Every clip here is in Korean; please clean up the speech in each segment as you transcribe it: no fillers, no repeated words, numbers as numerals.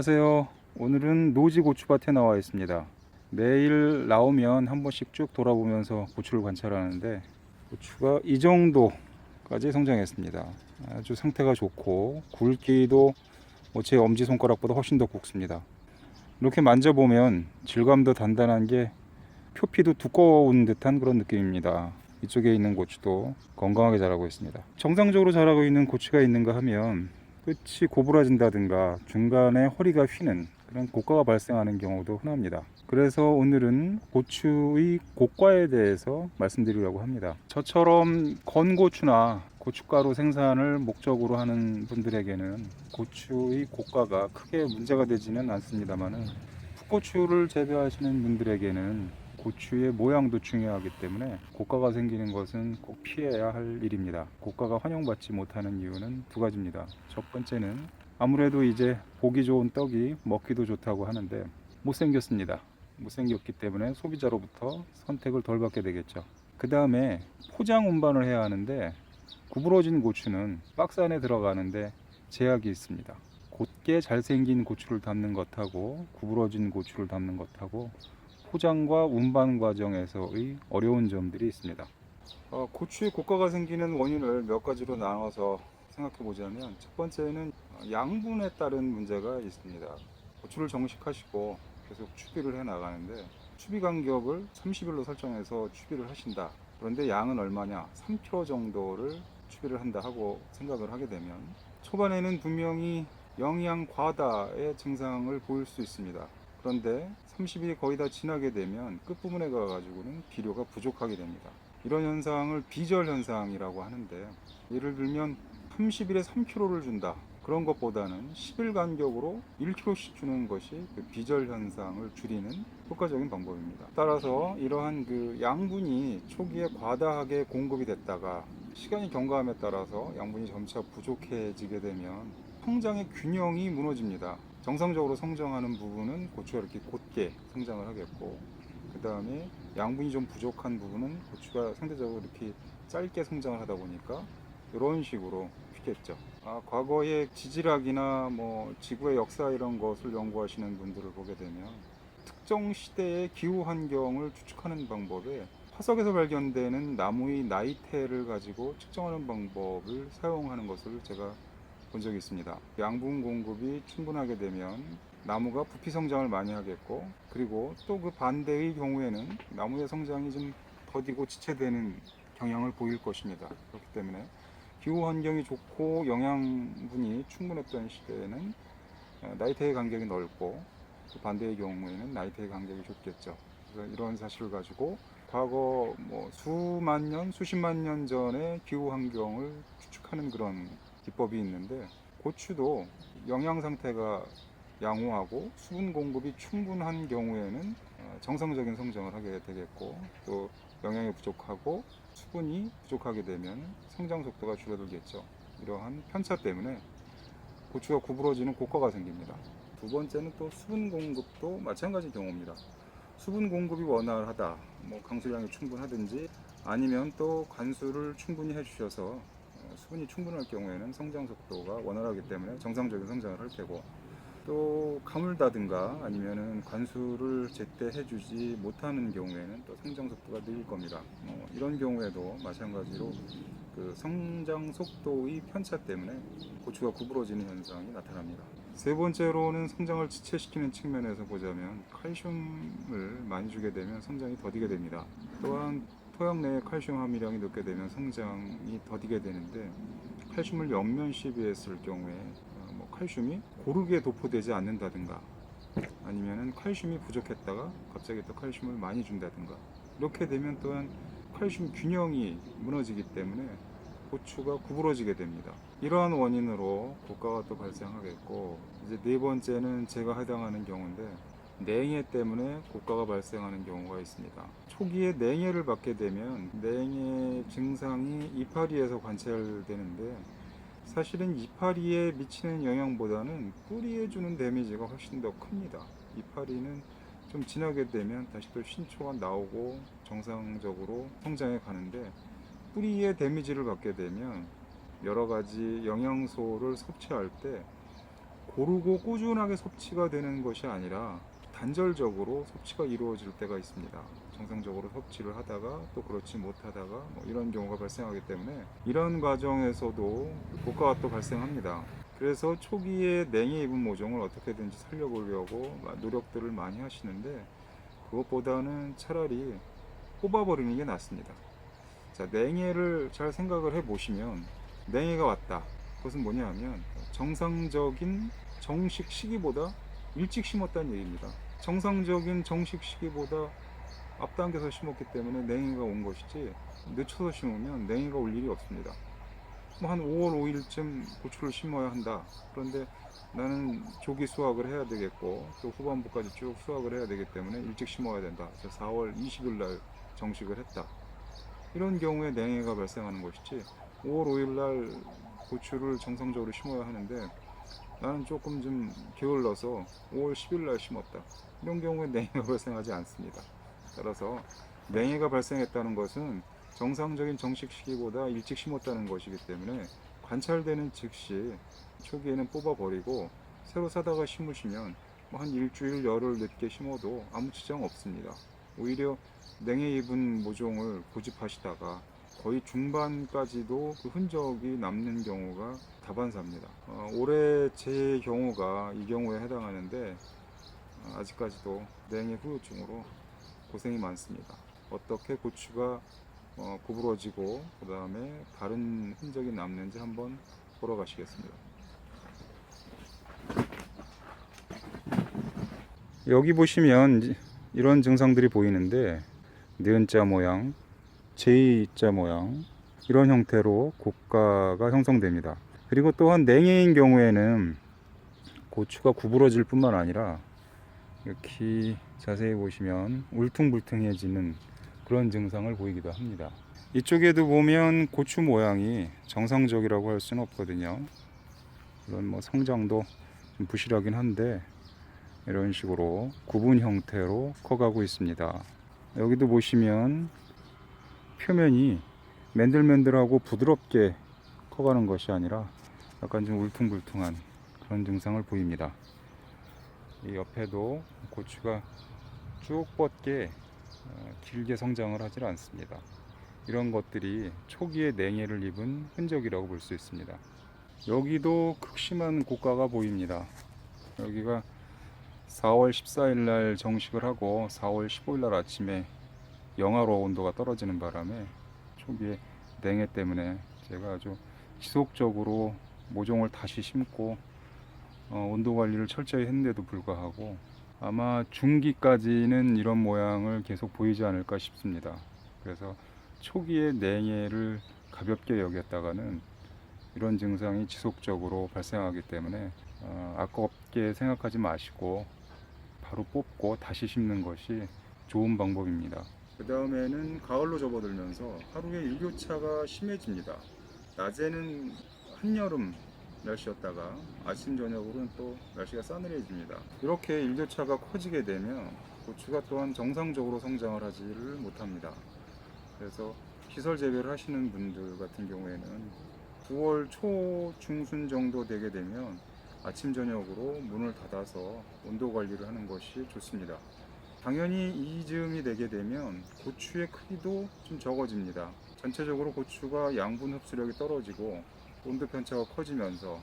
안녕하세요. 오늘은 노지 고추밭에 나와 있습니다. 매일 나오면 한 번씩 쭉 돌아보면서 고추를 관찰하는데 고추가 이 정도까지 성장했습니다. 아주 상태가 좋고 굵기도 제 엄지손가락보다 훨씬 더 굵습니다. 이렇게 만져보면 질감도 단단한 게 표피도 두꺼운 듯한 그런 느낌입니다. 이쪽에 있는 고추도 건강하게 자라고 있습니다. 정상적으로 자라고 있는 고추가 있는가 하면 끝이 고부라진다든가 중간에 허리가 휘는 그런 고과가 발생하는 경우도 흔합니다. 그래서 오늘은 고추의 고과에 대해서 말씀드리려고 합니다. 저처럼 건고추나 고춧가루 생산을 목적으로 하는 분들에게는 고추의 고과가 크게 문제가 되지는 않습니다만 풋고추를 재배하시는 분들에게는 고추의 모양도 중요하기 때문에 고가가 생기는 것은 꼭 피해야 할 일입니다. 고가가 환영받지 못하는 이유는 두 가지입니다. 첫 번째는 아무래도 이제 보기 좋은 떡이 먹기도 좋다고 하는데 못생겼습니다. 못생겼기 때문에 소비자로부터 선택을 덜 받게 되겠죠. 그 다음에 포장 운반을 해야 하는데 구부러진 고추는 박스 안에 들어가는데 제약이 있습니다. 곧게 잘생긴 고추를 담는 것하고 구부러진 고추를 담는 것하고 포장과 운반 과정에서의 어려운 점들이 있습니다. 고추의 고가가 생기는 원인을 몇 가지로 나눠서 생각해 보자면 첫 번째는 양분에 따른 문제가 있습니다. 고추를 정식하시고 계속 추비를 해 나가는데 추비 간격을 30일로 설정해서 추비를 하신다. 그런데 양은 얼마냐? 3kg 정도를 추비를 한다 하고 생각을 하게 되면 초반에는 분명히 영양 과다의 증상을 보일 수 있습니다. 그런데 30일이 거의 다 지나게 되면 끝부분에 가가지고는 비료가 부족하게 됩니다. 이런 현상을 비절 현상이라고 하는데 예를 들면 30일에 3kg를 준다. 그런 것보다는 10일 간격으로 1kg씩 주는 것이 그 비절 현상을 줄이는 효과적인 방법입니다. 따라서 이러한 그 양분이 초기에 과다하게 공급이 됐다가 시간이 경과함에 따라서 양분이 점차 부족해지게 되면 성장의 균형이 무너집니다. 정상적으로 성장하는 부분은 고추가 이렇게 곧게 성장을 하겠고 그 다음에 양분이 좀 부족한 부분은 고추가 상대적으로 이렇게 짧게 성장을 하다 보니까 이런 식으로 휘겠죠. 과거의 지질학이나 지구의 역사 이런 것을 연구하시는 분들을 보게 되면 특정 시대의 기후 환경을 추측하는 방법에 화석에서 발견되는 나무의 나이테를 가지고 측정하는 방법을 사용하는 것을 제가 본 적이 있습니다. 양분 공급이 충분하게 되면 나무가 부피 성장을 많이 하겠고 그리고 또 그 반대의 경우에는 나무의 성장이 좀 더디고 지체되는 경향을 보일 것입니다. 그렇기 때문에 기후 환경이 좋고 영양분이 충분했던 시대에는 나이테의 간격이 넓고 또 반대의 경우에는 나이테의 간격이 좁겠죠. 그래서 이런 사실을 가지고 과거 수만 년, 수십만 년 전의 기후 환경을 추측하는 그런 기법이 있는데 고추도 영양 상태가 양호하고 수분 공급이 충분한 경우에는 정상적인 성장을 하게 되겠고 또 영양이 부족하고 수분이 부족하게 되면 성장 속도가 줄어들겠죠. 이러한 편차 때문에 고추가 구부러지는 고과가 생깁니다. 두 번째는 또 수분 공급도 마찬가지 경우입니다. 수분 공급이 원활하다, 강수량이 충분하든지 아니면 또 관수를 충분히 해주셔서 수분이 충분할 경우에는 성장 속도가 원활하기 때문에 정상적인 성장을 할 테고 또 가물다든가 아니면은 관수를 제때 해주지 못하는 경우에는 또 성장 속도가 느릴 겁니다. 이런 경우에도 마찬가지로 그 성장 속도의 편차 때문에 고추가 구부러지는 현상이 나타납니다. 세 번째로는 성장을 지체시키는 측면에서 보자면 칼슘을 많이 주게 되면 성장이 더디게 됩니다. 또한 토양 내에 칼슘 함유량이 높게 되면 성장이 더디게 되는데 칼슘을 연면 시비했을 경우에 칼슘이 고르게 도포되지 않는다든가 아니면은 칼슘이 부족했다가 갑자기 또 칼슘을 많이 준다든가 이렇게 되면 또한 칼슘 균형이 무너지기 때문에 고추가 구부러지게 됩니다. 이러한 원인으로 고가가 또 발생하겠고 이제 네 번째는 제가 해당하는 경우인데 냉해 때문에 고가가 발생하는 경우가 있습니다. 초기에 냉해를 받게 되면 냉해 증상이 이파리에서 관찰되는데 사실은 이파리에 미치는 영향보다는 뿌리에 주는 데미지가 훨씬 더 큽니다. 이파리는 좀 지나게 되면 다시 또 신초가 나오고 정상적으로 성장해 가는데 뿌리에 데미지를 받게 되면 여러 가지 영양소를 섭취할 때 고르고 꾸준하게 섭취가 되는 것이 아니라 단절적으로 섭취가 이루어질 때가 있습니다. 정상적으로 섭취를 하다가 또 그렇지 못하다가 뭐 이런 경우가 발생하기 때문에 이런 과정에서도 고가가 또 발생합니다. 그래서 초기에 냉해 입은 모종을 어떻게든지 살려보려고 노력들을 많이 하시는데 그것보다는 차라리 뽑아버리는 게 낫습니다. 자, 냉해를 잘 생각을 해보시면 냉해가 왔다. 그것은 뭐냐 하면 정상적인 정식 시기보다 일찍 심었다는 얘기입니다. 정상적인 정식 시기보다 앞당겨서 심었기 때문에 냉해가 온 것이지 늦춰서 심으면 냉해가 올 일이 없습니다. 뭐 한 5월 5일쯤 고추를 심어야 한다. 그런데 나는 조기 수확을 해야 되겠고 또 후반부까지 쭉 수확을 해야 되기 때문에 일찍 심어야 된다. 그래서 4월 20일 날 정식을 했다. 이런 경우에 냉해가 발생하는 것이지 5월 5일 날 고추를 정상적으로 심어야 하는데 나는 조금 좀 게을러서 5월 10일 날 심었다. 이런 경우에 냉해가 발생하지 않습니다. 따라서 냉해가 발생했다는 것은 정상적인 정식 시기보다 일찍 심었다는 것이기 때문에 관찰되는 즉시 초기에는 뽑아버리고 새로 사다가 심으시면 한 일주일 열흘 늦게 심어도 아무 지장 없습니다. 오히려 냉해 입은 모종을 고집하시다가 거의 중반까지도 그 흔적이 남는 경우가 다반사입니다. 올해 제 경우가 이 경우에 해당하는데 아직까지도 냉해 후유증으로 고생이 많습니다. 어떻게 고추가 구부러지고 그 다음에 다른 흔적이 남는지 한번 보러 가시겠습니다. 여기 보시면 이런 증상들이 보이는데 니은자 모양, J자 모양 이런 형태로 고가가 형성됩니다. 그리고 또한 냉해인 경우에는 고추가 구부러질 뿐만 아니라 이렇게 자세히 보시면 울퉁불퉁해지는 그런 증상을 보이기도 합니다. 이쪽에도 보면 고추 모양이 정상적이라고 할 수는 없거든요. 물론 뭐 성장도 좀 부실하긴 한데 이런 식으로 구분 형태로 커가고 있습니다. 여기도 보시면 표면이 맨들맨들하고 부드럽게 커가는 것이 아니라 약간 좀 울퉁불퉁한 그런 증상을 보입니다. 이 옆에도 고추가 쭉 뻗게 길게 성장을 하질 않습니다. 이런 것들이 초기에 냉해를 입은 흔적이라고 볼 수 있습니다. 여기도 극심한 고가가 보입니다. 여기가 4월 14일 날 정식을 하고 4월 15일 날 아침에 영하로 온도가 떨어지는 바람에 초기에 냉해 때문에 제가 아주 지속적으로 모종을 다시 심고 온도 관리를 철저히 했는데도 불구하고 아마 중기까지는 이런 모양을 계속 보이지 않을까 싶습니다. 그래서 초기에 냉해를 가볍게 여겼다가는 이런 증상이 지속적으로 발생하기 때문에 아깝게 생각하지 마시고 바로 뽑고 다시 심는 것이 좋은 방법입니다. 그 다음에는 가을로 접어들면서 하루에 일교차가 심해집니다. 낮에는 한여름 날씨였다가 아침 저녁으로는 또 날씨가 싸늘해집니다. 이렇게 일교차가 커지게 되면 고추가 또한 정상적으로 성장을 하지를 못합니다. 그래서 시설 재배를 하시는 분들 같은 경우에는 9월 초 중순 정도 되게 되면 아침 저녁으로 문을 닫아서 온도 관리를 하는 것이 좋습니다. 당연히 이 즈음이 되게 되면 고추의 크기도 좀 적어집니다. 전체적으로 고추가 양분 흡수력이 떨어지고 온도 편차가 커지면서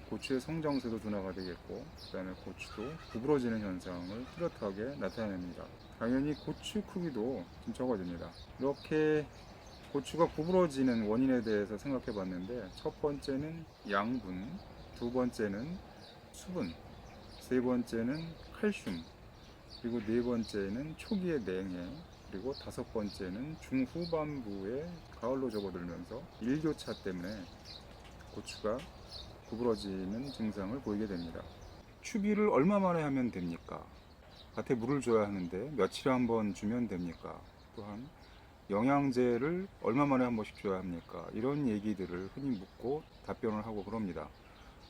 고추의 성장세도 둔화가 되겠고 그 다음에 고추도 구부러지는 현상을 뚜렷하게 나타냅니다. 당연히 고추 크기도 좀 적어집니다. 이렇게 고추가 구부러지는 원인에 대해서 생각해 봤는데 첫 번째는 양분, 두 번째는 수분, 세 번째는 칼슘, 그리고 네 번째는 초기의 냉해, 그리고 다섯 번째는 중후반부에 가을로 접어들면서 일교차 때문에 고추가 구부러지는 증상을 보이게 됩니다. 추비를 얼마 만에 하면 됩니까? 밭에 물을 줘야 하는데 며칠에 한 번 주면 됩니까? 또한 영양제를 얼마 만에 한 번씩 줘야 합니까? 이런 얘기들을 흔히 묻고 답변을 하고 그럽니다.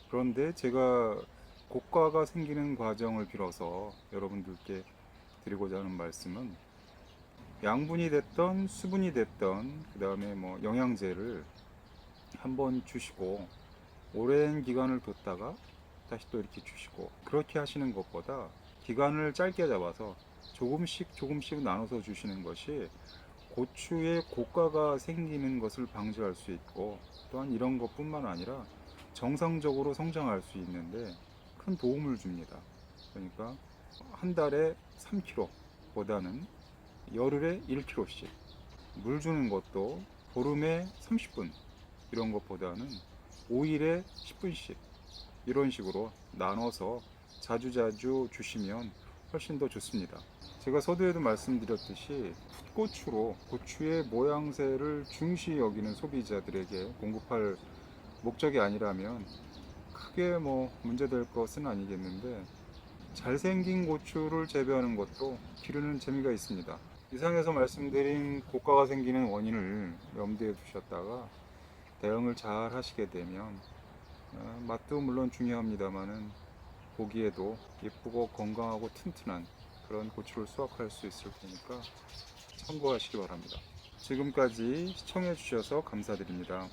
그런데 제가 고가가 생기는 과정을 빌어서 여러분들께 드리고자 하는 말씀은 양분이 됐던 수분이 됐던 그 다음에 뭐 영양제를 한번 주시고 오랜 기간을 뒀다가 다시 또 이렇게 주시고, 그렇게 하시는 것보다 기간을 짧게 잡아서 조금씩 나눠서 주시는 것이 고추에 고가가 생기는 것을 방지할 수 있고, 또한 이런 것뿐만 아니라 정상적으로 성장할 수 있는데 큰 도움을 줍니다. 그러니까 한 달에 3kg 보다는 열흘에 1kg씩, 물 주는 것도 보름에 30분, 이런 것보다는 5일에 10분씩 이런 식으로 나눠서 자주자주 주시면 훨씬 더 좋습니다. 제가 서두에도 말씀드렸듯이 풋고추로 고추의 모양새를 중시 여기는 소비자들에게 공급할 목적이 아니라면 크게 문제될 것은 아니겠는데, 잘생긴 고추를 재배하는 것도 기르는 재미가 있습니다. 이상에서 말씀드린 고가가 생기는 원인을 염두에 두셨다가 대응을 잘 하시게 되면 맛도 물론 중요합니다만은 보기에도 예쁘고 건강하고 튼튼한 그런 고추를 수확할 수 있을 테니까 참고하시기 바랍니다. 지금까지 시청해 주셔서 감사드립니다.